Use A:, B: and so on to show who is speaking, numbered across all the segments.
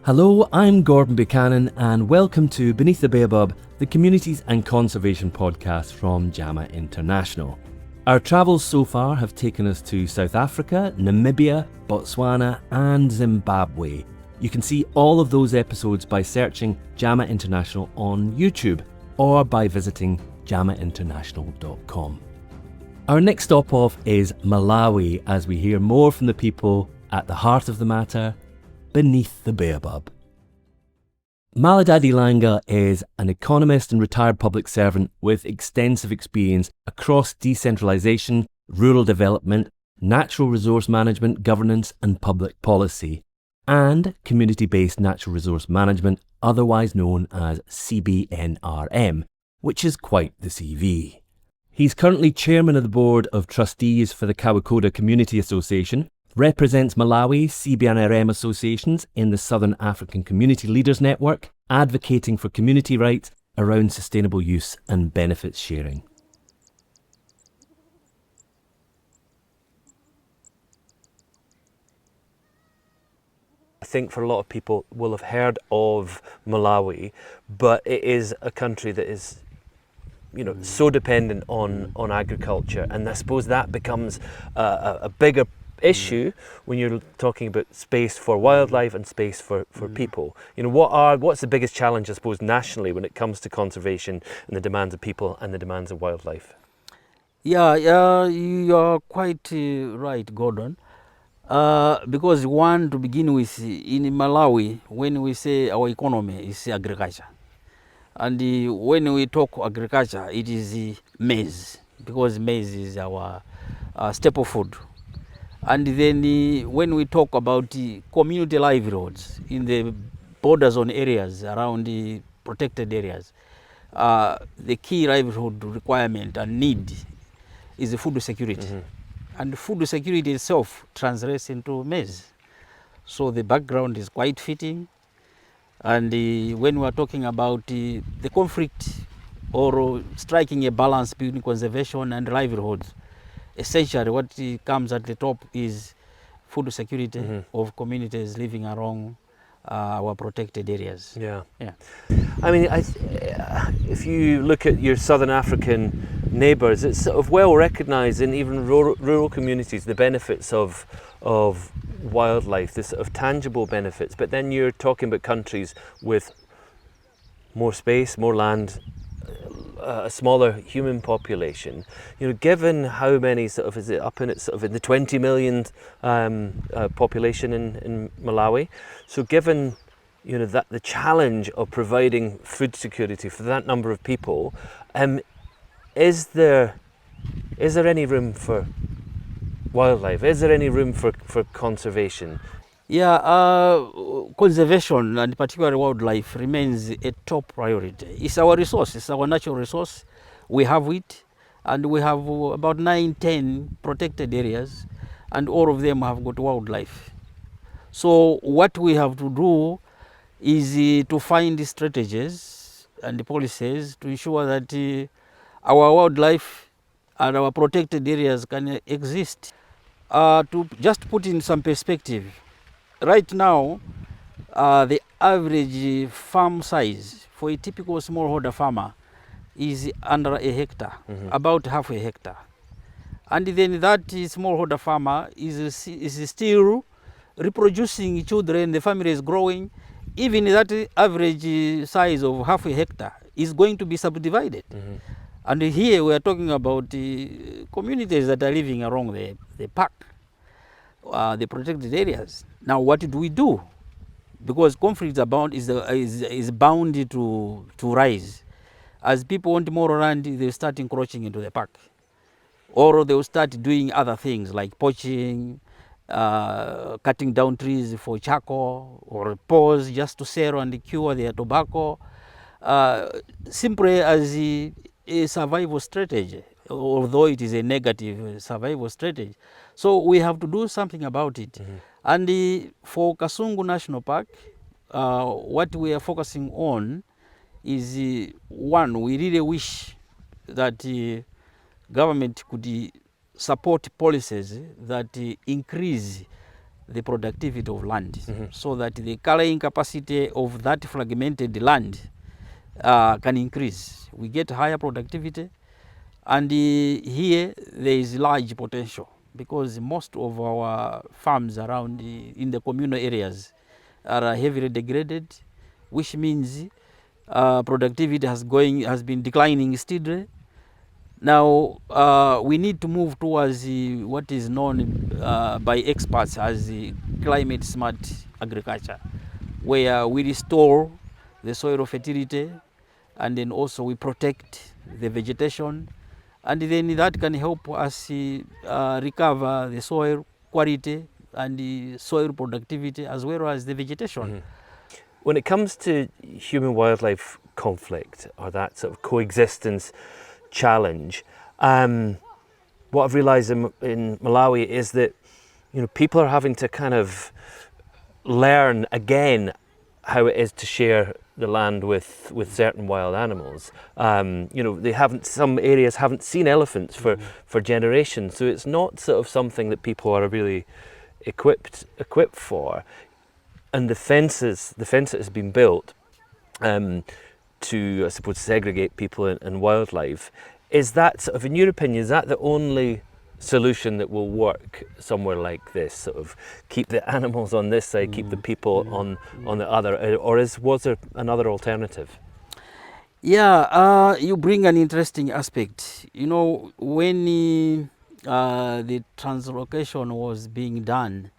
A: Hello, I'm Gordon Buchanan and welcome to Beneath the Baobab, the Communities and Conservation podcast from JAMA International. Our travels so far have taken us to South Africa, Namibia, Botswana and Zimbabwe. You can see all of those episodes by searching JAMA International on YouTube or by visiting jamainternational.com. Our next stop off is Malawi as we hear more from the people at the heart of the matter, beneath the baobab. Maladadi Langa is an economist and retired public servant with extensive experience across decentralisation, rural development, natural resource management, governance and public policy, and community-based natural resource management, otherwise known as CBNRM, which is quite the CV. He's currently chairman of the board of trustees for the Kawakoda Community Association, represents Malawi CBNRM associations in the Southern African Community Leaders Network, advocating for community rights around sustainable use and benefits sharing. I think for a lot of people will have heard of Malawi, but it is a country that is so dependent on agriculture, and I suppose that becomes a bigger issue when you're talking about space for wildlife and space for people. What's the biggest challenge, I suppose, nationally when it comes to conservation and the demands of people and the demands of wildlife?
B: Yeah, you are quite right, Gordon. Because one, to begin with, in Malawi, when we say our economy is agriculture, and when we talk agriculture, it is maize, because maize is our staple food. And then when we talk about community livelihoods in the border zone areas around the protected areas, the key livelihood requirement and need is food security. Mm-hmm. And food security itself translates into maize. So the background is quite fitting. And when we are talking about the conflict or striking a balance between conservation and livelihoods, essentially what comes at the top is food security of communities living along our protected areas.
A: Yeah. I mean, if you look at your Southern African neighbours, it's sort of well recognised in even rural communities, the benefits of wildlife, the sort of tangible benefits. But then you're talking about countries with more space, more land, a smaller human population. Given how many is it up in the 20 million population in Malawi. So given that the challenge of providing food security for that number of people, is there any room for wildlife? Is there any room for conservation?
B: Yeah, conservation and particularly wildlife remains a top priority. It's our resource, it's our natural resource. We have it, and we have about 9-10 protected areas, and all of them have got wildlife. So what we have to do is to find strategies and policies to ensure that our wildlife and our protected areas can exist. To just put in some perspective, right now, the average farm size for a typical smallholder farmer is under a hectare, about half a hectare. And then that smallholder farmer is still reproducing children, the family is growing. Even that average size of half a hectare is going to be subdivided. And here we are talking about communities that are living along the park, the protected areas. Now, what do we do? Because conflicts is bound to rise. As people want more land, they start encroaching into the park, or they will start doing other things like poaching, cutting down trees for charcoal, or pours just to sell and cure their tobacco, simply as a survival strategy, although it is a negative survival strategy. So we have to do something about it. And for Kasungu National Park, what we are focusing on is, one, we really wish that government could support policies that increase the productivity of land, so that the carrying capacity of that fragmented land can increase. We get higher productivity, and here there is large potential, because most of our farms around in the communal areas are heavily degraded, which means productivity has been declining steadily. Now we need to move towards what is known by experts as climate smart agriculture, where we restore the soil fertility, and then also we protect the vegetation, and then that can help us recover the soil quality and the soil productivity as well as the vegetation.
A: When it comes to human-wildlife conflict, or that sort of coexistence challenge, what I've realised in Malawi is that, you know, people are having to kind of learn again how it is to share the land with certain wild animals. You know, some areas haven't seen elephants for generations, so it's not sort of something that people are really equipped for. And the fence that has been built to, I suppose, segregate people and wildlife, is that sort of, in your opinion, is that the only solution that will work somewhere like this? Sort of keep the animals on this side, keep the people on the other, or was there another alternative?
B: Yeah, you bring an interesting aspect. You know, when the translocation was being done,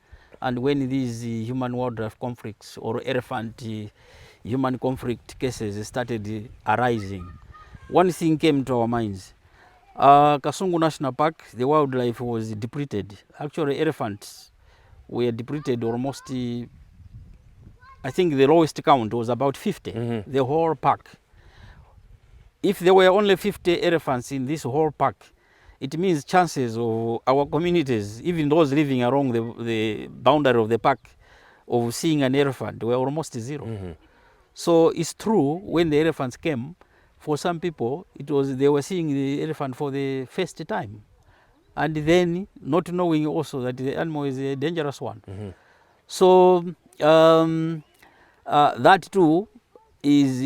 B: and when these human-wildlife conflicts or elephant-human conflict cases started arising, one thing came to our minds. Kasungu National Park, the wildlife was depleted. Actually, elephants were depleted almost, I think the lowest count was about 50, the whole park. If there were only 50 elephants in this whole park, it means chances of our communities, even those living along the boundary of the park, of seeing an elephant were almost zero. So it's true, when the elephants came, for some people, they were seeing the elephant for the first time, and then not knowing also that the animal is a dangerous one. So that too is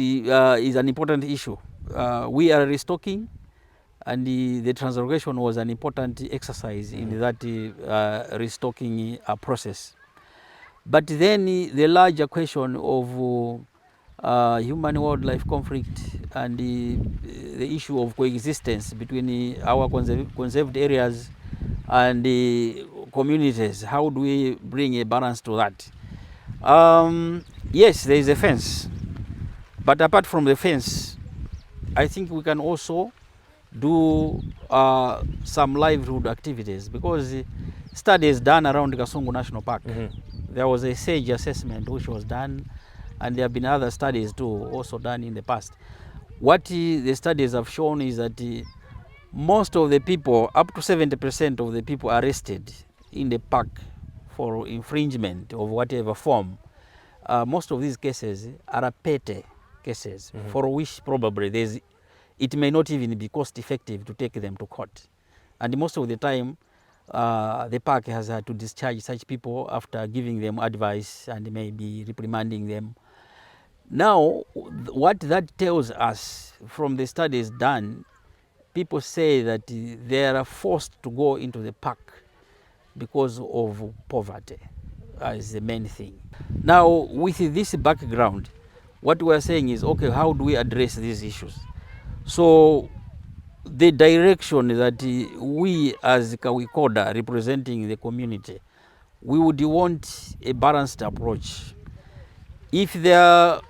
B: an important issue. We are restocking, and the translocation was an important exercise in that restocking process. But then the larger question of human-wildlife conflict and the issue of coexistence between our conserved areas and the communities, how do we bring a balance to that? Yes, there is a fence, but apart from the fence, I think we can also do some livelihood activities, because studies done around Kasungu National Park, there was a SAGE assessment which was done, and there have been other studies too also done in the past. What the studies have shown is that most of the people, up to 70% of the people arrested in the park for infringement of whatever form, most of these cases are petty cases, for which probably it may not even be cost effective to take them to court. And most of the time, the park has had to discharge such people after giving them advice and maybe reprimanding them. Now, what that tells us from the studies done, people say that they are forced to go into the park because of poverty as the main thing. Now, with this background, what we are saying is, okay, how do we address these issues? So the direction that we as Kawikoda, representing the community, we would want a balanced approach. If there are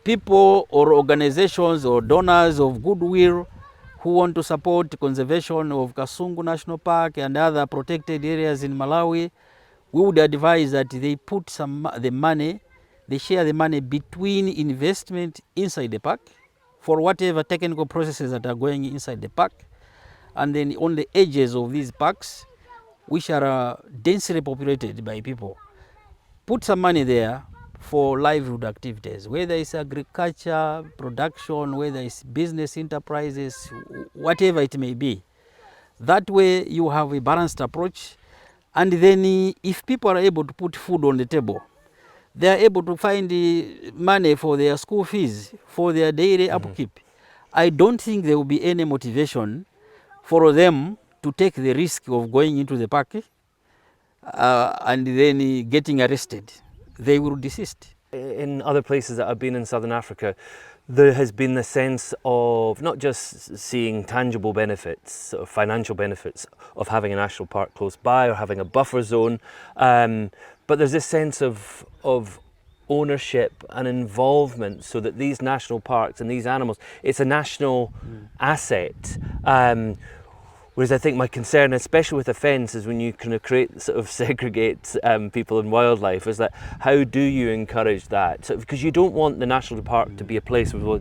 B: people or organizations or donors of goodwill who want to support conservation of Kasungu National Park and other protected areas in Malawi, we would advise that they put they share the money between investment inside the park for whatever technical processes that are going inside the park, and then on the edges of these parks, which are densely populated by people, put some money there for livelihood activities, whether it's agriculture, production, whether it's business enterprises, whatever it may be. That way you have a balanced approach, And then if people are able to put food on the table, they are able to find money for their school fees, for their daily upkeep. I don't think there will be any motivation for them to take the risk of going into the park and then getting arrested. They will desist.
A: In other places that I've been in Southern Africa, there has been the sense of not just seeing tangible benefits, sort of financial benefits of having a national park close by or having a buffer zone, but there's this sense of ownership and involvement, so that these national parks and these animals, it's a national asset. Whereas I think my concern, especially with a fence, is when you kind of segregate people and wildlife, is that how do you encourage that? So, because you don't want the national park to be a place where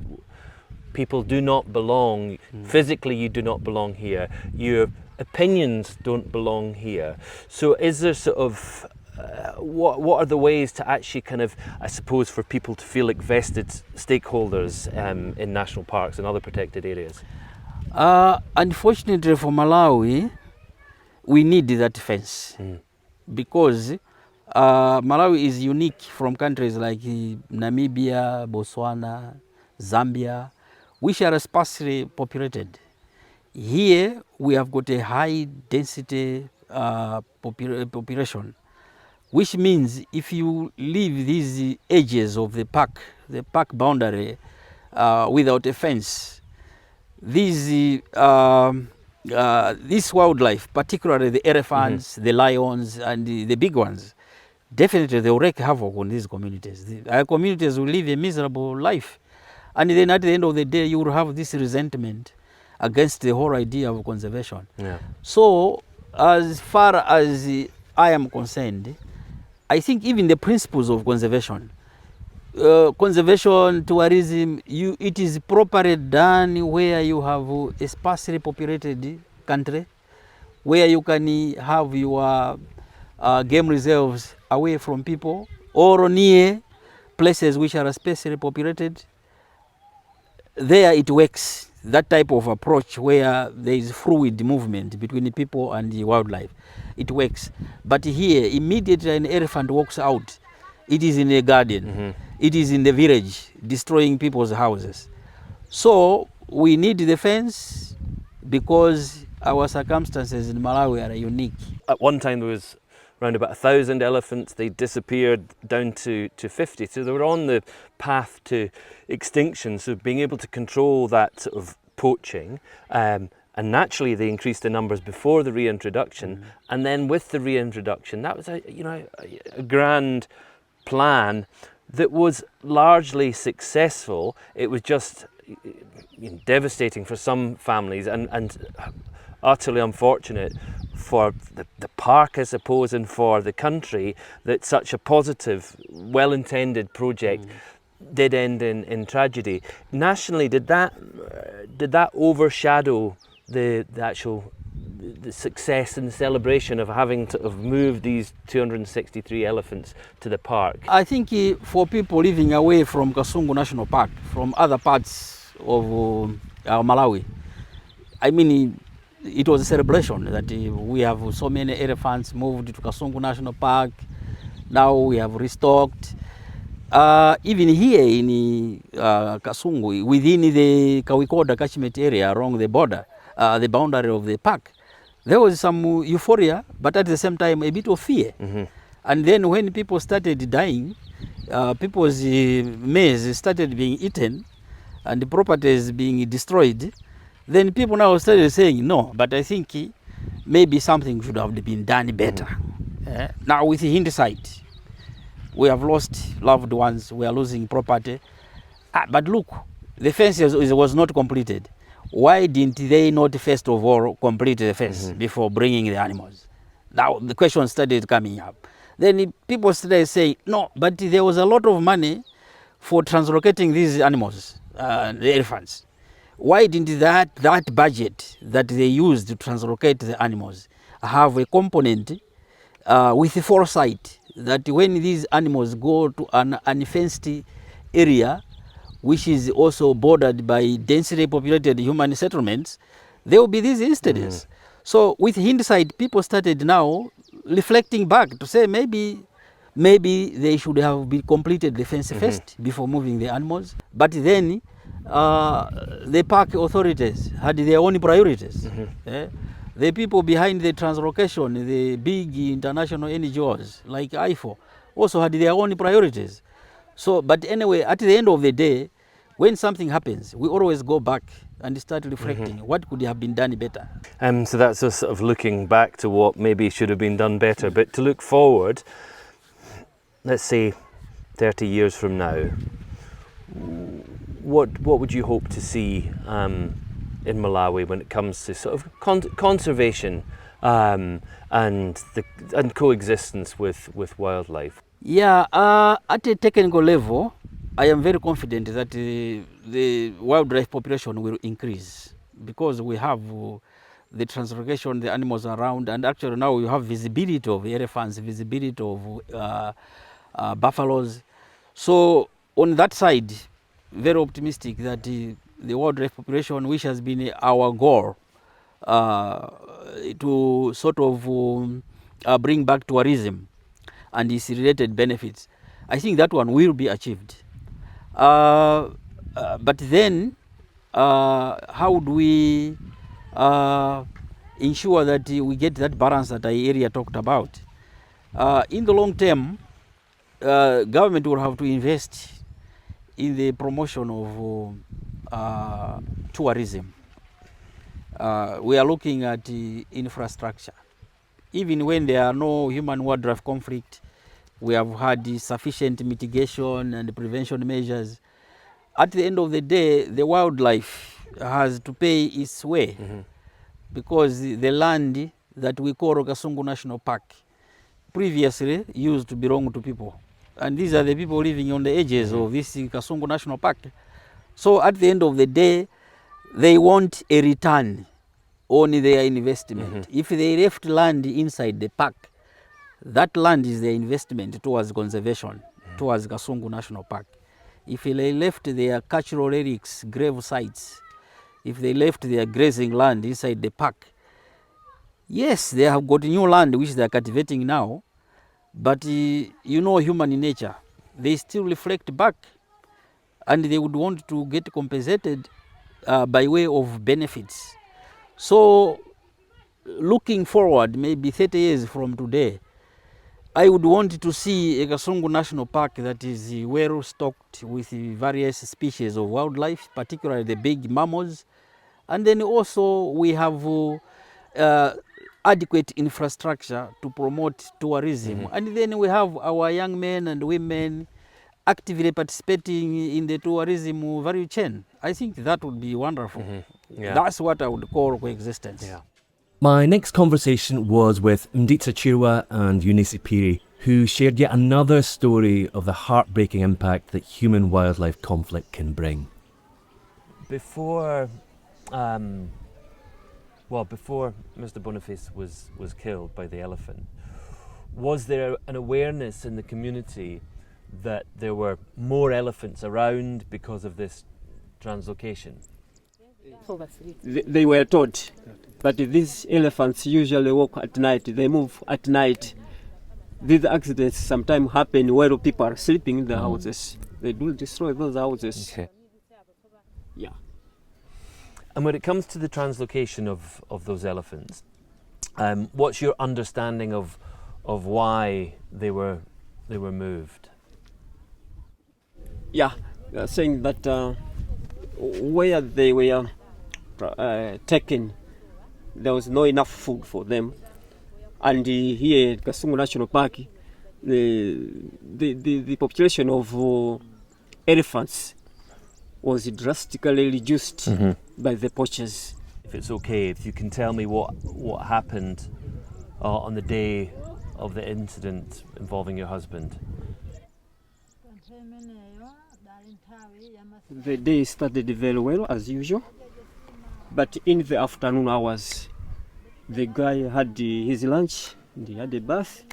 A: people do not belong. Physically, you do not belong here. Your opinions don't belong here. So is there sort of, what are the ways to actually kind of, I suppose, for people to feel like vested stakeholders in national parks and other protected areas?
B: Unfortunately for Malawi, we need that fence because Malawi is unique from countries like Namibia, Botswana, Zambia, which are sparsely populated. Here we have got a high density population, which means if you leave these edges of the park boundary without a fence, this wildlife, particularly the elephants, the lions, and the big ones, definitely they will wreak havoc on these communities. Our communities will live a miserable life. And then at the end of the day, you will have this resentment against the whole idea of conservation.
A: Yeah.
B: So, as far as I am concerned, I think even the principles of conservation, tourism, it is properly done where you have a sparsely populated country, where you can have your game reserves away from people or near places which are sparsely populated. There it works, that type of approach where there is fluid movement between the people and the wildlife. It works. But here, immediately an elephant walks out, it is in a garden. It is in the village, destroying people's houses. So we need the fence because our circumstances in Malawi are unique.
A: At one time there was around about 1,000 elephants. They disappeared down to 50. So they were on the path to extinction. So being able to control that sort of poaching, and naturally they increased the numbers before the reintroduction. And then with the reintroduction, that was a grand plan that was largely successful. It was just devastating for some families and utterly unfortunate for the park, I suppose, and for the country, that such a positive, well-intended project did end in tragedy. Nationally, did that overshadow the actual success and the celebration of having to have moved these 263 elephants to the park?
B: I think for people living away from Kasungu National Park, from other parts of Malawi, I mean, it was a celebration that we have so many elephants moved to Kasungu National Park. Now we have restocked. Even here in Kasungu, within the Kawikoda catchment area along the border, the boundary of the park, there was some euphoria, but at the same time a bit of fear. And then when people started dying, people's maize started being eaten and the properties being destroyed, then people now started saying, no, but I think maybe something should have been done better. Now with hindsight, we have lost loved ones, we are losing property. But look, the fence was not completed. Why didn't they not first of all complete the fence before bringing the animals? Now the question started coming up. Then people started saying, no, but there was a lot of money for translocating these animals, the elephants. Why didn't that budget that they used to translocate the animals have a component with foresight that when these animals go to an unfenced area, which is also bordered by densely populated human settlements, there will be these incidents. So with hindsight, people started now reflecting back to say maybe they should have been completed the fence first before moving the animals. But then the park authorities had their own priorities. The people behind the translocation, the big international NGOs like IFO, also had their own priorities. So, but anyway, at the end of the day, when something happens, we always go back and start reflecting what could have been done better.
A: So that's us sort of looking back to what maybe should have been done better. But to look forward, let's say 30 years from now, what would you hope to see in Malawi when it comes to sort of conservation and coexistence with wildlife?
B: Yeah, at a technical level, I am very confident that the wildlife population will increase because we have the translocation, the animals around, and actually now we have visibility of elephants, visibility of buffaloes. So on that side, very optimistic that the wildlife population, which has been our goal, to sort of bring back tourism and its related benefits, I think that one will be achieved. But then, how do we ensure that we get that balance that I earlier talked about? In the long term, government will have to invest in the promotion of tourism. We are looking at infrastructure. Even when there are no human-wildlife conflict, we have had sufficient mitigation and prevention measures. At the end of the day, the wildlife has to pay its way because the land that we call Kasungu National Park previously used to belong to people. And these are the people living on the edges of this Kasungu National Park. So at the end of the day, they want a return on their investment. If they left land inside the park, that land is their investment towards conservation, towards Kasungu National Park. If they left their cultural relics, grave sites, if they left their grazing land inside the park, yes, they have got new land which they are cultivating now, but you know human nature, they still reflect back and they would want to get compensated by way of benefits. So looking forward, maybe 30 years from today, I would want to see a Kasungu National Park that is well stocked with various species of wildlife, particularly the big mammals. And then also we have adequate infrastructure to promote tourism. And then we have our young men and women actively participating in the tourism value chain. I think that would be wonderful.
A: Yeah.
B: That's what I would call coexistence.
A: Yeah. My next conversation was with Mditsa Chirwa and Eunice Piri, who shared yet another story of the heartbreaking impact that human-wildlife conflict can bring. Before Mr. Boniface was killed by the elephant, was there an awareness in the community that there were more elephants around because of this translocation?
C: They were taught that these elephants usually walk at night, they move at night. These accidents sometimes happen while people are sleeping in the houses. They do destroy those houses.
A: Okay.
C: Yeah.
A: And when it comes to the translocation of those elephants, what's your understanding of why they were moved?
C: Yeah, saying that where they were taken, there was not enough food for them. And here at Kasungu National Park, the population of elephants was drastically reduced by the poachers.
A: If it's okay, if you can tell me what happened on the day of the incident involving your husband.
C: The day started very well as usual, but in the afternoon hours, the guy had his lunch, and he had a bath.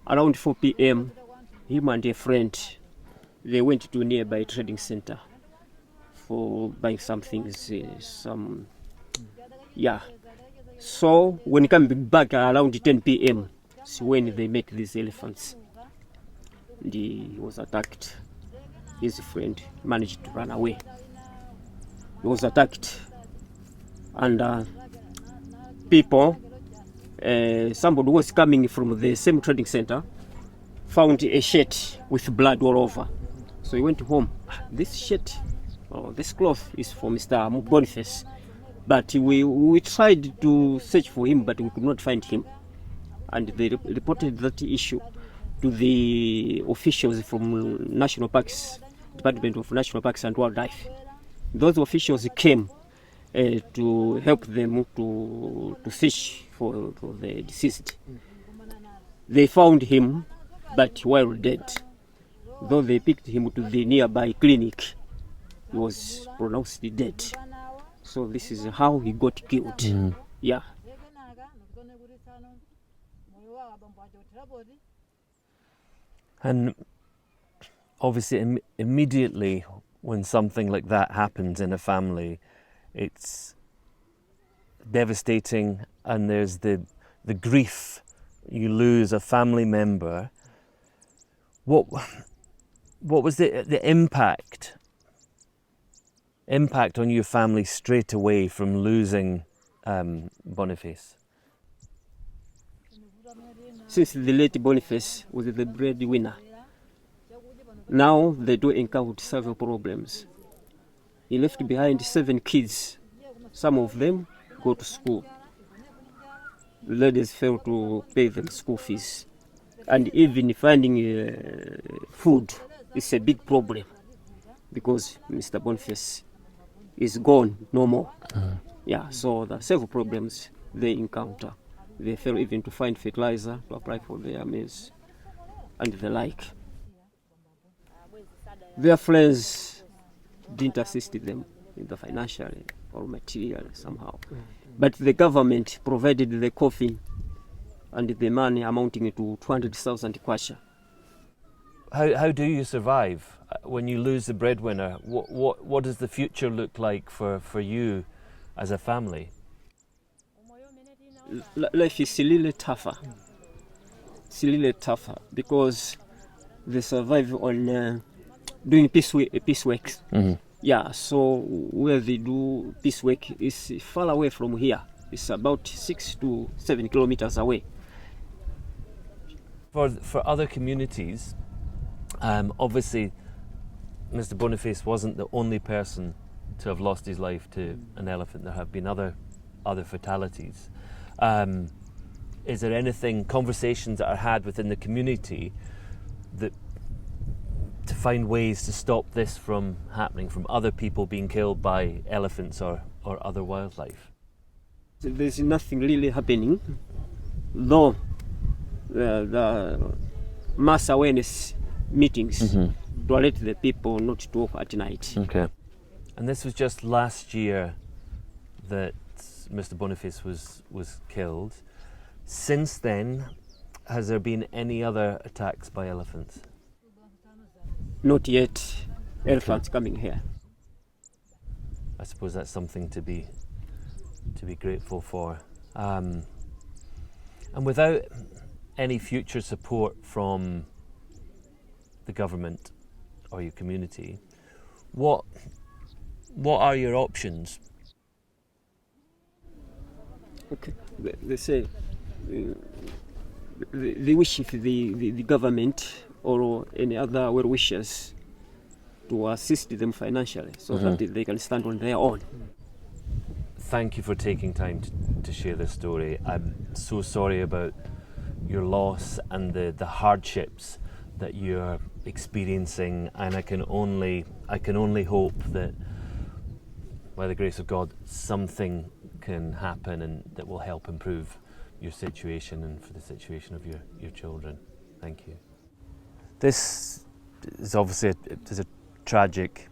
C: Around 4 p.m., him and a friend, they went to a nearby trading center for buying some things, So when coming back around 10 p.m., So when they met these elephants, and he was attacked. His friend managed to run away. He was attacked, and people, somebody was coming from the same trading center, found a shirt with blood all over. So he went home. This shirt, or this cloth is for Mr. Boniface. But we tried to search for him, but we could not find him. And they reported that issue to the officials from National Parks, Department of National Parks and Wildlife. Those officials came to help them to search for the deceased. They found him, but while dead. Though they picked him to the nearby clinic, he was pronounced dead. So this is how he got killed. Yeah.
A: And obviously, immediately when something like that happens in a family, it's devastating, and there's the grief. You lose a family member. What was the impact on your family straight away from losing Boniface?
C: Since the late Boniface was the breadwinner, now they do encounter several problems. He left behind 7 kids. Some of them go to school. The ladies fail to pay them school fees. And even finding food is a big problem because Mr. Boniface is gone, no more. Yeah, so there are several problems they encounter. They fail even to find fertilizer to apply for their maize and the like. Their friends didn't assist them in the financial or material somehow. But the government provided the coffin and the money amounting to 200,000 kwacha.
A: How do you survive when you lose the breadwinner? What does the future look like for you as a family?
C: Life is a little tougher. It's a little tougher because they survive on doing piece work. Yeah, so where they do piece work is far away from here. It's about 6 to 7 kilometers away.
A: For other communities, obviously, Mr. Boniface wasn't the only person to have lost his life to an elephant. There have been other fatalities. Is there anything, conversations that are had within the community that to find ways to stop this from happening, from other people being killed by elephants or other wildlife?
C: There's nothing really happening, though the mass awareness meetings to alert the people not to walk at night.
A: Okay. And this was just last year that Mr. Boniface was killed. Since then, has there been any other attacks by elephants?
C: Not yet. Elephants coming here.
A: I suppose that's something to be grateful for. And without any future support from the government or your community, what are your options?
C: Okay, they say they wish if the government or any other well-wishers to assist them financially so that they can stand on their own.
A: Thank you for taking time to share this story. I'm so sorry about your loss and the hardships that you're experiencing, and I can only hope that by the grace of God something can happen and that will help improve your situation and for the situation of your children. Thank you. This is obviously a tragic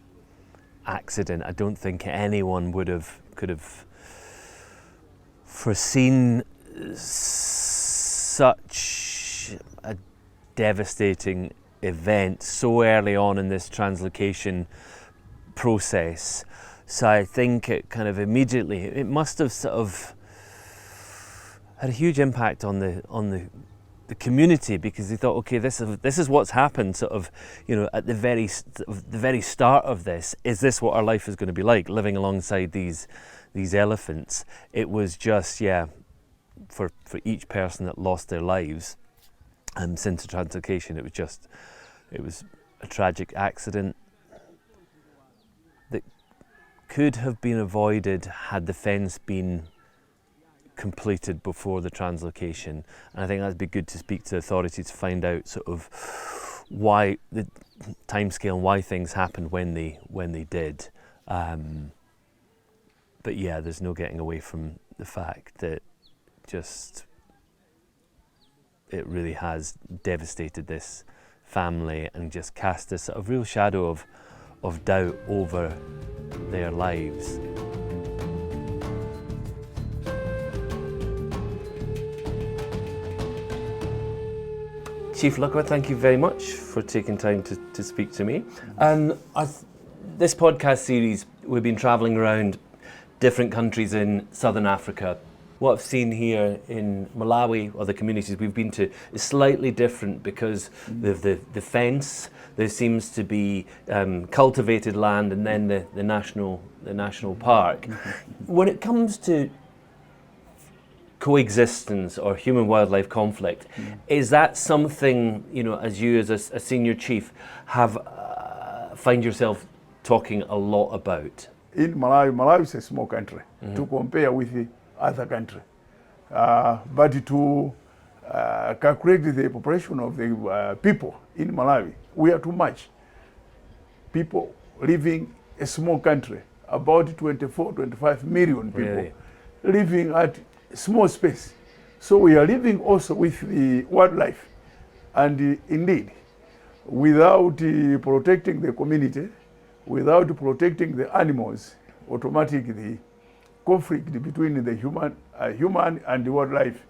A: accident. I don't think anyone could have foreseen such a devastating event so early on in this translocation process. So I think it kind of immediately, it must have sort of had a huge impact on the the community, because they thought, okay, this is what's happened, sort of, at the very start of this. Is this what our life is going to be like, living alongside these elephants? It was just, for each person that lost their lives since the translocation, it was a tragic accident that could have been avoided had the fence been completed before the translocation. And I think that'd be good to speak to the authorities to find out sort of why the timescale and why things happened when they did. But yeah, there's no getting away from the fact that it really has devastated this family and just cast a sort of real shadow of doubt over their lives. Chief Lukwa, thank you very much for taking time to speak to me. This podcast series, we've been travelling around different countries in Southern Africa. What I've seen here in Malawi, or the communities we've been to, is slightly different because of the fence. There seems to be cultivated land, and then the national park. When it comes to coexistence or human-wildlife conflict, is that something, as you as a senior chief have find yourself talking a lot about?
D: In Malawi is a small country to compare with the other country, but to calculate the population of the people in Malawi, we are too much people living a small country, about 24-25 million people,
A: really?
D: Living at small space. So we are living also with the wildlife, and indeed, without protecting the community, without protecting the animals, automatically the conflict between the human and the wildlife,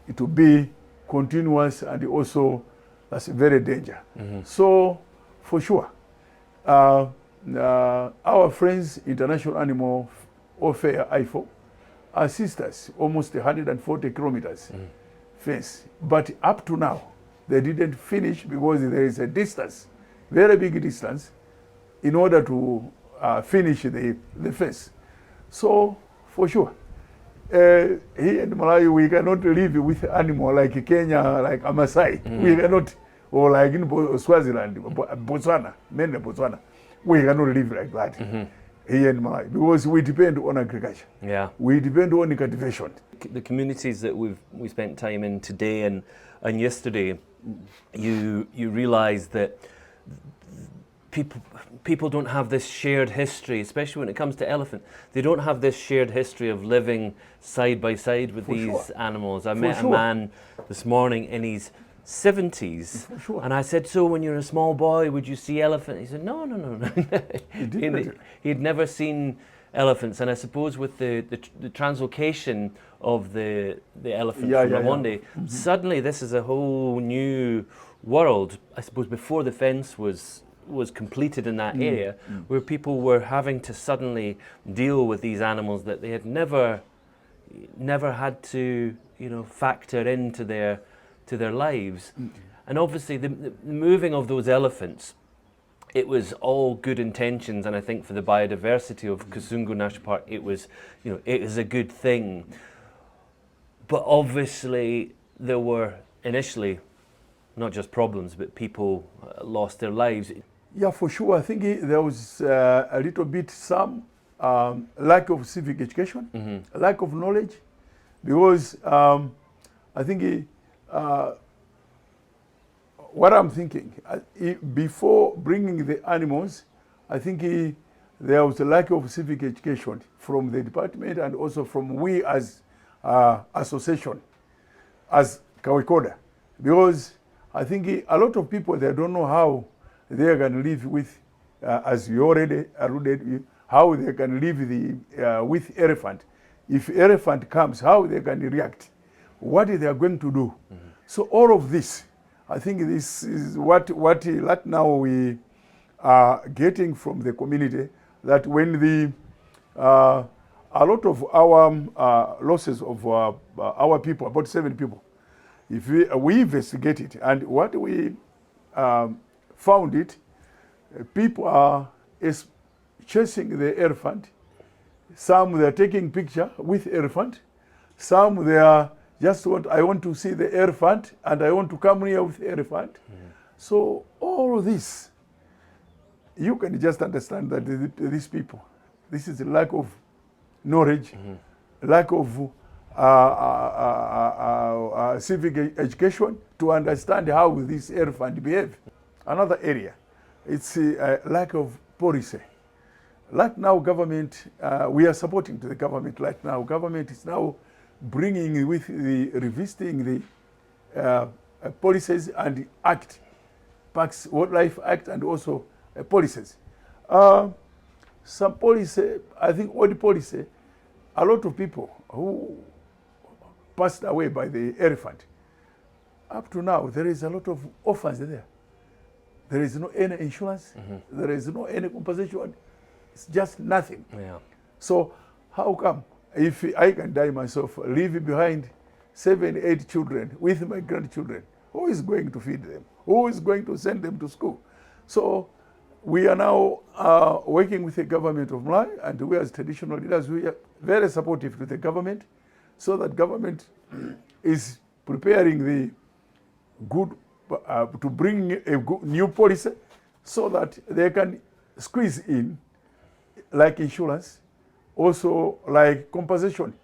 D: it will be continuous, and also that's very danger. So for sure, our friends, International Animal Welfare, IFO, assist us almost 140 kilometers fence, but up to now they didn't finish because there is a distance, very big distance, in order to finish the fence. So for sure, here in Malawi we cannot live with animal like Kenya, like a Maasai. We cannot, or like in Swaziland, Botswana, mainly Botswana, we cannot live like that here in Malawi, because we depend on agriculture. Yeah, we depend on cultivation.
A: The communities that we spent time in today and yesterday, you realise that people don't have this shared history, especially when it comes to elephant. They don't have this shared history of living side by side with these animals. I met a man this morning in his 70s, and I said, so when you're a small boy, would you see elephants? He said, no. He'd never seen elephants, and I suppose with the translocation of the elephant from Rwanda, suddenly this is a whole new world. I suppose before the fence was completed in that area, where people were having to suddenly deal with these animals that they had never had to factor into their lives. And obviously the moving of those elephants, it was all good intentions, and I think for the biodiversity of Kasungu National Park, it was a good thing. But obviously there were initially not just problems, but people lost their lives.
D: Yeah, for sure. I think there was a little bit some lack of civic education, lack of knowledge, because I think what I'm thinking, before bringing the animals, I think there was a lack of civic education from the department and also from we as association, as Kawikoda, because I think a lot of people, they don't know how they can live with, as you already alluded, how they can live with elephant. If elephant comes, how they can react, what they are going to do. So all of this, I think this is what right now we are getting from the community, that when a lot of our losses of our people, about 7 people, If we investigate it, and what we found it, people are chasing the elephant. Some they are taking picture with elephant. Some they are I want to see the elephant and I want to come near with the elephant. So all this, you can just understand that these people, this is a lack of knowledge, lack of civic education to understand how this elephant behave. Another area, it's a lack of policy. Right now, government, we are supporting to the government right now. Government is now bringing with revisiting the policies and the act, Parks Wildlife Act, and also policies. Some policy, I think old policy, a lot of people who passed away by the elephant. Up to now, there is a lot of orphans there. There is no any insurance. There is no any compensation. It's just nothing.
A: Yeah.
D: So how come if I can die myself, leave behind 7, 8 children with my grandchildren, who is going to feed them? Who is going to send them to school? So we are now working with the government of Malawi, and we as traditional leaders, we are very supportive to the government, so that government is preparing the good to bring a good new policy, so that they can squeeze in like insurance, also like compensation.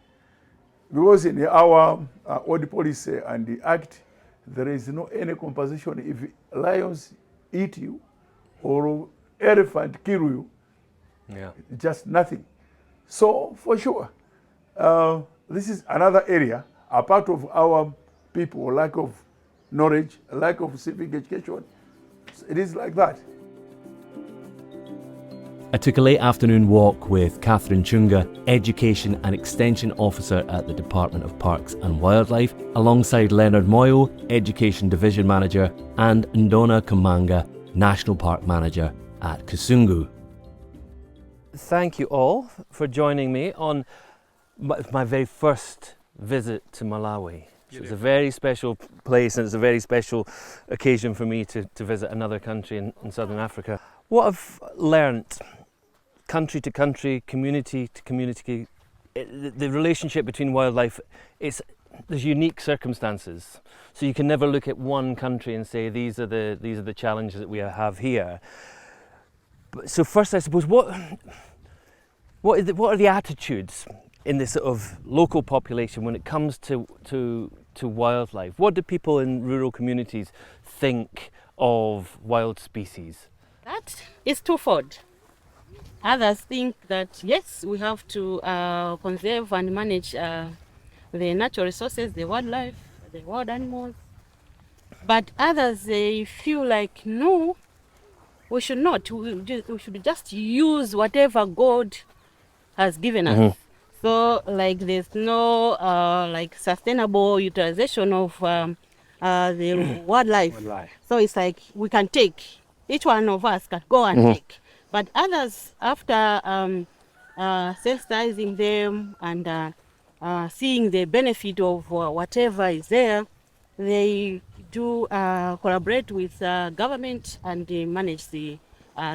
D: Because in our old policy and the act, there is no any compensation if lions eat you or elephant kill you.
A: Yeah.
D: Just nothing. So for sure, this is another area, a part of our people, lack of knowledge, lack of civic education. It is like that.
A: I took a late afternoon walk with Catherine Chunga, Education and Extension Officer at the Department of Parks and Wildlife, alongside Leonard Moyo, Education Division Manager, and Ndona Kamanga, National Park Manager at Kasungu. Thank you all for joining me on my very first visit to Malawi. It's a very special place, and it's a very special occasion for me to visit another country in Southern Africa. What I've learnt, country to country, community to community, the relationship between wildlife, there's unique circumstances. So you can never look at one country and say these are the challenges that we have here. So first, I suppose, what are the attitudes in this sort of local population when it comes to wildlife? What do people in rural communities think of wild species?
E: That is twofold. Others think that yes, we have to conserve and manage the natural resources, the wildlife, the wild animals. But others, they feel like no, we should not. We should just use whatever God has given us. So, like, there's no like sustainable utilization of the wildlife. So it's like we can take. Each one of us can go and take. But others, after sensitizing them and seeing the benefit of whatever is there, they do collaborate with government and they manage the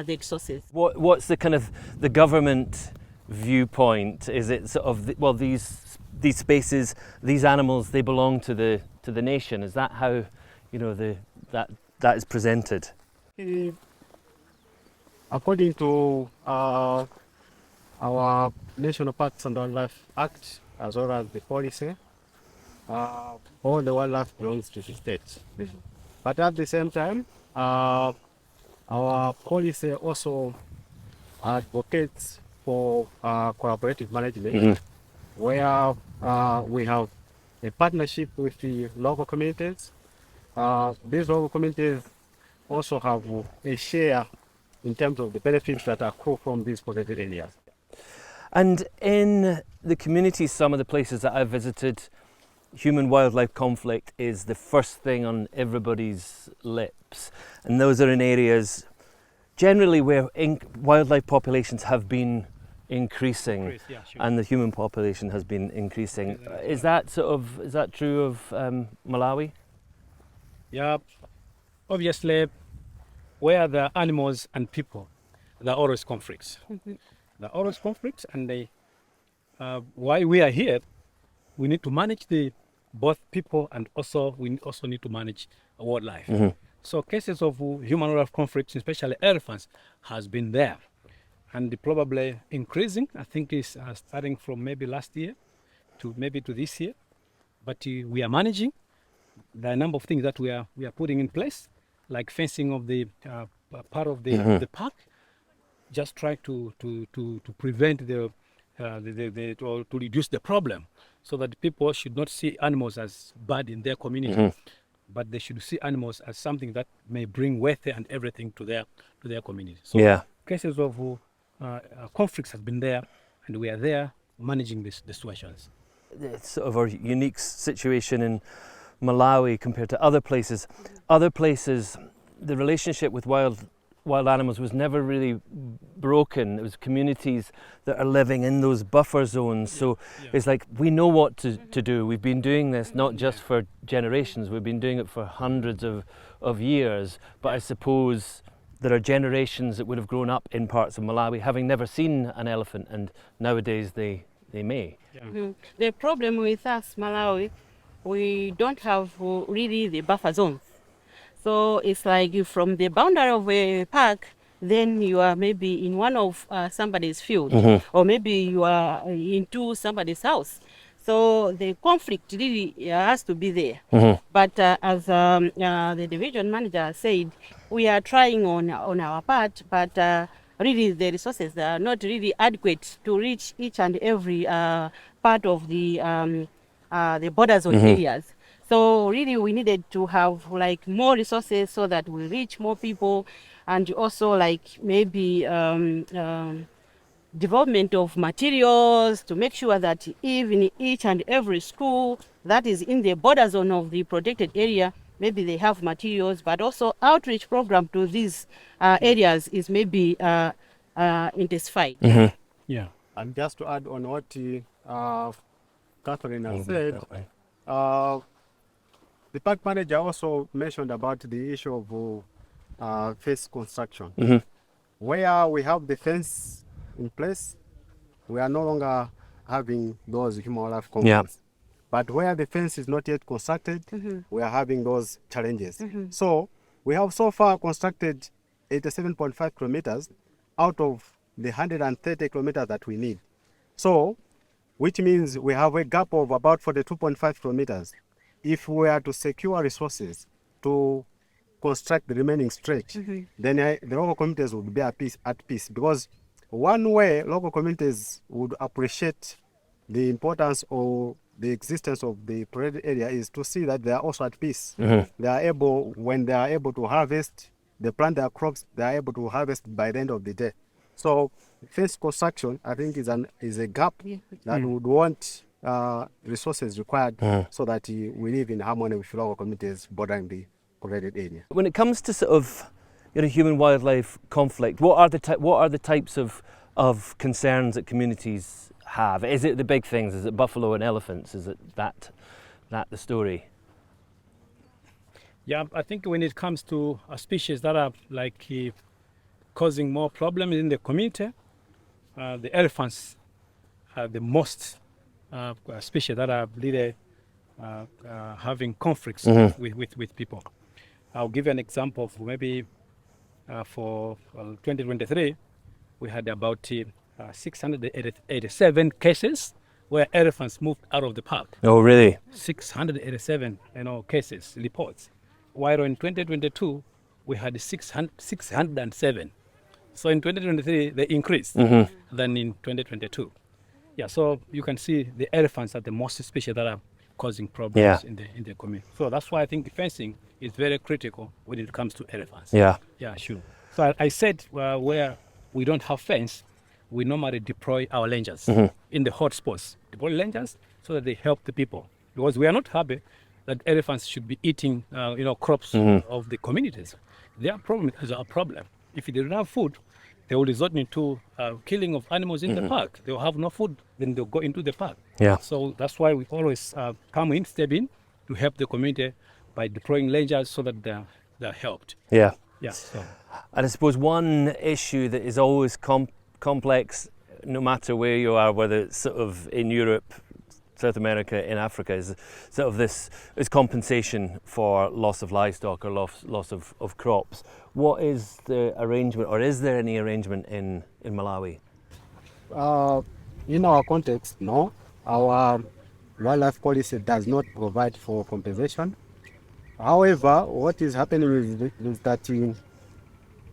E: resources.
A: What's the kind of the government viewpoint? Is it sort of these spaces, these animals, they belong to the nation? Is that how that is presented?
F: According to our National Parks and Wildlife Act, as well as the policy, all the wildlife belongs to the state. But at the same time, our policy also advocates for collaborative management, where we have a partnership with the local communities. These local communities also have a share in terms of the benefits that accrue from these protected areas.
A: And in the communities, some of the places that I've visited, human-wildlife conflict is the first thing on everybody's lips. And those are in areas generally where wildlife populations have been increasing, and the human population has been increasing. Is that true of Malawi?
G: Yeah, obviously, where there are animals and people, there are always conflicts. There are always conflicts, and why we are here, we need to manage both people, and also we also need to manage wildlife. So cases of human wildlife conflicts, especially elephants, has been there, and probably increasing. I think it's starting from maybe last year to maybe to this year, but we are managing. There are a number of things that we are putting in place, like fencing of the part of the park, just try to prevent or to reduce the problem, so that people should not see animals as bad in their community, but they should see animals as something that may bring wealth and everything to their community. So cases of conflicts have been there, and we are there managing the situations.
A: It's sort of a unique situation in Malawi compared to other places. Other places, the relationship with wild animals was never really broken. It was communities that are living in those buffer zones. So it's like we know what to do. We've been doing this not just for generations, we've been doing it for hundreds of years. But I suppose there are generations that would have grown up in parts of Malawi having never seen an elephant, and nowadays they may.
E: The problem with us, Malawi, we don't have really the buffer zones. So it's like you from the boundary of a park, then you are maybe in one of somebody's field, or maybe you are into somebody's house. So the conflict really has to be there. But as the division manager said, we are trying on our part, but really the resources are not really adequate to reach each and every part of the border zone areas. So really we needed to have like more resources so that we reach more people, and also like maybe development of materials to make sure that even each and every school that is in the border zone of the protected area, maybe they have materials, but also outreach program to these areas is maybe intensified.
G: Yeah.
F: And just to add on what Catherine has said, the park manager also mentioned about the issue of fence construction. Where we have the fence in place, we are no longer having those human wildlife conflicts. But where the fence is not yet constructed, we are having those challenges. So we have so far constructed 87.5 kilometers out of the 130 kilometers that we need. So, which means we have a gap of about 42.5 kilometers. If we are to secure resources to construct the remaining stretch, then the local communities would be at peace. Because one way local communities would appreciate the importance or the existence of the protected area is to see that they are also at peace. They are able, when they are able to harvest, they plant their crops, they are able to harvest by the end of the day. So fence construction, I think, is a gap that would want resources required so that we live in harmony with local communities bordering the protected area.
A: When it comes to sort of human-wildlife conflict, what are the types of concerns that communities have? Is it the big things? Is it buffalo and elephants? Is it that the story?
G: Yeah, I think when it comes to species that are like causing more problems in the community, the elephants are the most species that are really having conflicts with people. I'll give you an example of maybe for 2023, we had about 687 cases where elephants moved out of the park.
A: Oh, really?
G: 687, cases, reports. While in 2022, we had 607. So in 2023, they increased than in 2022. Yeah, so you can see the elephants are the most species that are causing problems in the community. So that's why I think fencing is very critical when it comes to elephants.
A: Yeah.
G: Yeah, sure. So I said where we don't have fence, we normally deploy our rangers in the hotspots. Deploy rangers so that they help the people. Because we are not happy that elephants should be eating, crops of the communities. Their problem is our problem. If they don't have food, they will resort into killing of animals in the park. They will have no food, then they'll go into the park.
A: Yeah.
G: So that's why we always step in to help the community by deploying rangers so that they're helped.
A: Yeah.
G: Yeah. So.
A: And I suppose one issue that is always complex, no matter where you are, whether it's sort of in Europe, South America, in Africa, is sort of this is compensation for loss of livestock or loss of crops. What is the arrangement, or is there any arrangement in Malawi?
F: In our context, no. Our wildlife policy does not provide for compensation. However, what is happening is that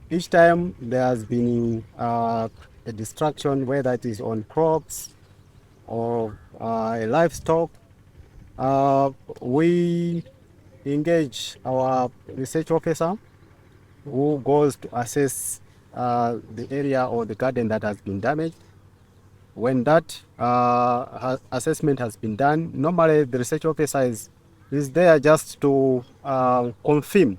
F: each time there has been a destruction, whether it is on crops or livestock, we engage our research officer who goes to assess the area or the garden that has been damaged. When that assessment has been done, normally the research officer is there just to confirm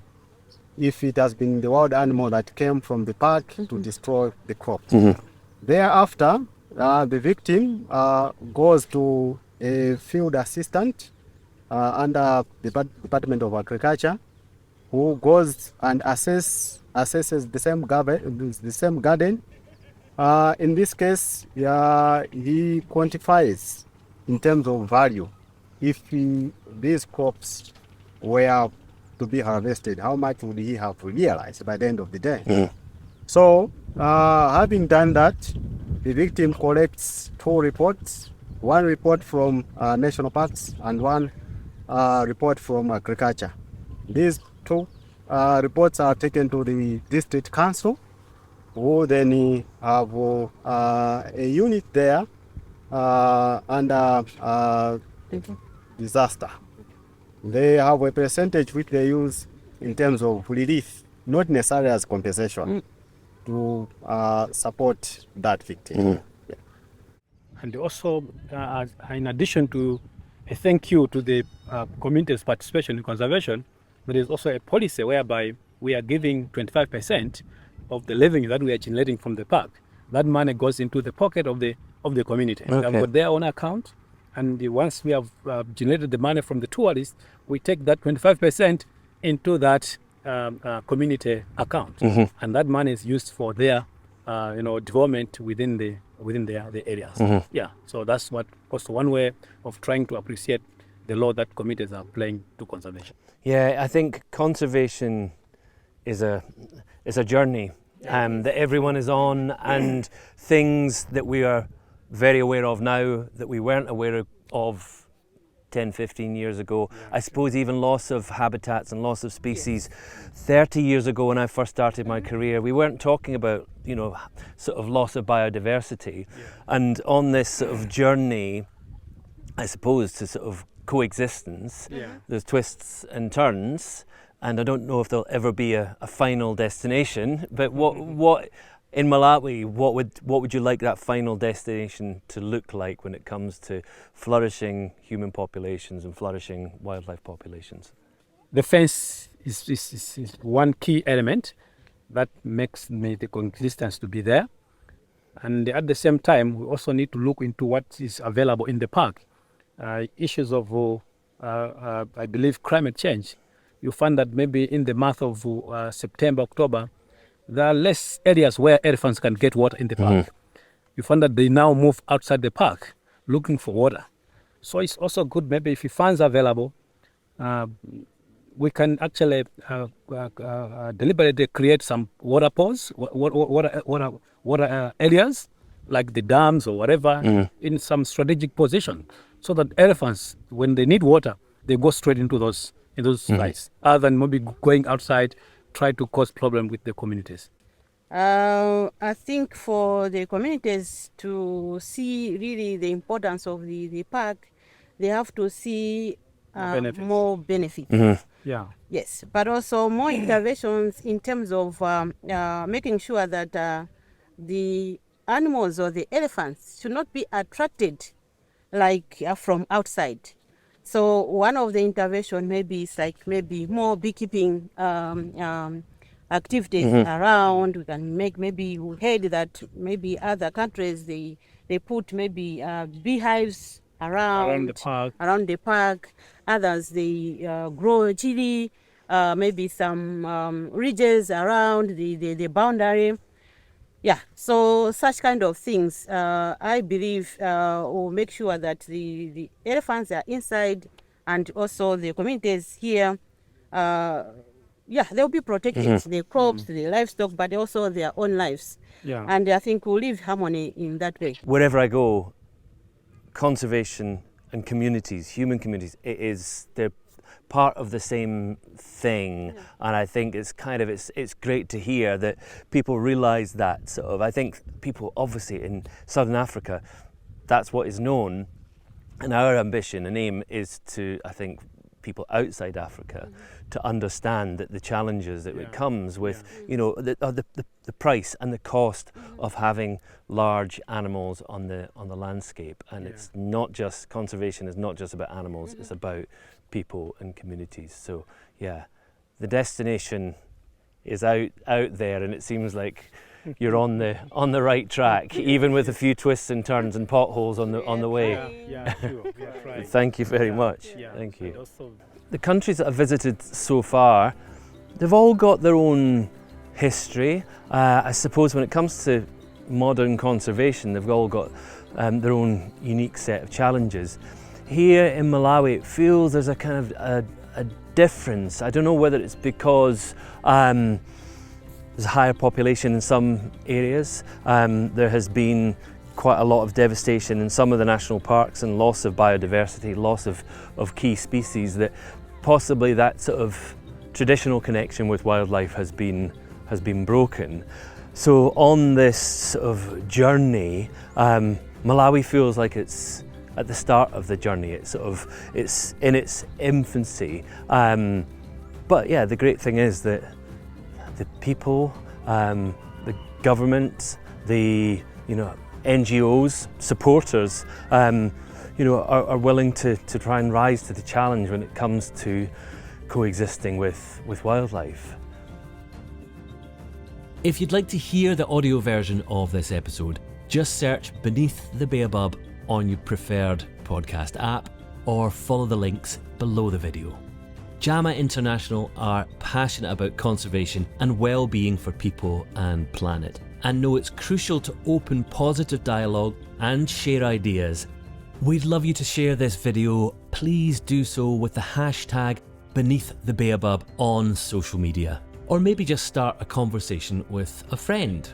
F: if it has been the wild animal that came from the park to destroy the crops. Thereafter, the victim goes to a field assistant under the Department of Agriculture, who goes and assesses the same garden. In this case, he quantifies in terms of value if these crops were to be harvested, how much would he have realized by the end of the day. So having done that, the victim collects 2 reports, one report from national parks and one report from agriculture. These 2 reports are taken to the district council, who then have a unit there under disaster. They have a percentage which they use in terms of relief, not necessarily as compensation, to support that victim. Yeah.
G: And also, in addition to a thank you to the community's participation in conservation, there is also a policy whereby we are giving 25% of the revenue that we are generating from the park. That money goes into the pocket of the community.
A: Okay.
G: They have got their own account, and once we have generated the money from the tourists, we take that 25% into that community account, and that money is used for their development within the areas. Yeah, so that's what also one way of trying to appreciate the role that communities are playing to conservation.
A: Yeah, I think conservation is a journey that everyone is on, and things that we are very aware of now that we weren't aware of 10, 15 years ago. I suppose even loss of habitats and loss of species. 30 years ago when I first started my career, we weren't talking about, sort of loss of biodiversity. And on this sort of journey, I suppose, to sort of coexistence, there's twists and turns, and I don't know if there'll ever be a final destination, but what in Malawi, what would you like that final destination to look like when it comes to flourishing human populations and flourishing wildlife populations?
G: The fence is one key element that makes the coexistence to be there. And at the same time, we also need to look into what is available in the park. Issues of, I believe, climate change. You find that maybe in the month of September, October, there are less areas where elephants can get water in the park. You find that they now move outside the park looking for water. So it's also good maybe if funds are available, we can actually deliberately create some water pools, water areas like the dams or whatever in some strategic position, so that elephants, when they need water, they go straight into those sites, other than maybe going outside, try to cause problem with the communities.
E: I think for the communities to see really the importance of the park, they have to see more benefits.
G: Yeah.
E: Yes, but also more interventions in terms of making sure that the animals or the elephants should not be attracted like from outside. So one of the intervention maybe is like maybe more beekeeping activities around. We can make, maybe we heard that maybe other countries they put maybe beehives around the park. Others, they grow chili, maybe some ridges around the boundary. Yeah, so such kind of things, I believe, will make sure that the elephants are inside, and also the communities here, they'll be protected, the crops, the livestock, but also their own lives.
G: Yeah.
E: And I think we'll live harmony in that way.
A: Wherever I go, conservation and communities, human communities, they're part of the same thing, and I think it's great to hear that people realise that sort of. I think people obviously in Southern Africa, that's what is known, and our ambition and aim is to, I think, people outside Africa to understand that the challenges that it comes with, the price and the cost of having large animals on the landscape, and it's not just conservation is not just about animals, it's about people and communities. So the destination is out there, and it seems like you're on the right track, even with a few twists and turns and potholes on the way.
G: Sure.
A: Thank you very much. Thank you. The countries that I've visited so far, they've all got their own history. I suppose when it comes to modern conservation, they've all got their own unique set of challenges. Here in Malawi, it feels there's a kind of a difference. I don't know whether it's because there's a higher population in some areas. There has been quite a lot of devastation in some of the national parks and loss of biodiversity, loss of key species, that possibly that sort of traditional connection with wildlife has been broken. So on this sort of journey, Malawi feels like it's at the start of the journey. It's in its infancy. But yeah, the great thing is that the people, the government, the NGOs, supporters, are willing to try and rise to the challenge when it comes to coexisting with wildlife.
H: If you'd like to hear the audio version of this episode, just search Beneath the Baobab on your preferred podcast app, or follow the links below the video. JAMA International are passionate about conservation and well-being for people and planet, and know it's crucial to open positive dialogue and share ideas. We'd love you to share this video. Please do so with the hashtag Beneath the Baobab on social media, or maybe just start a conversation with a friend.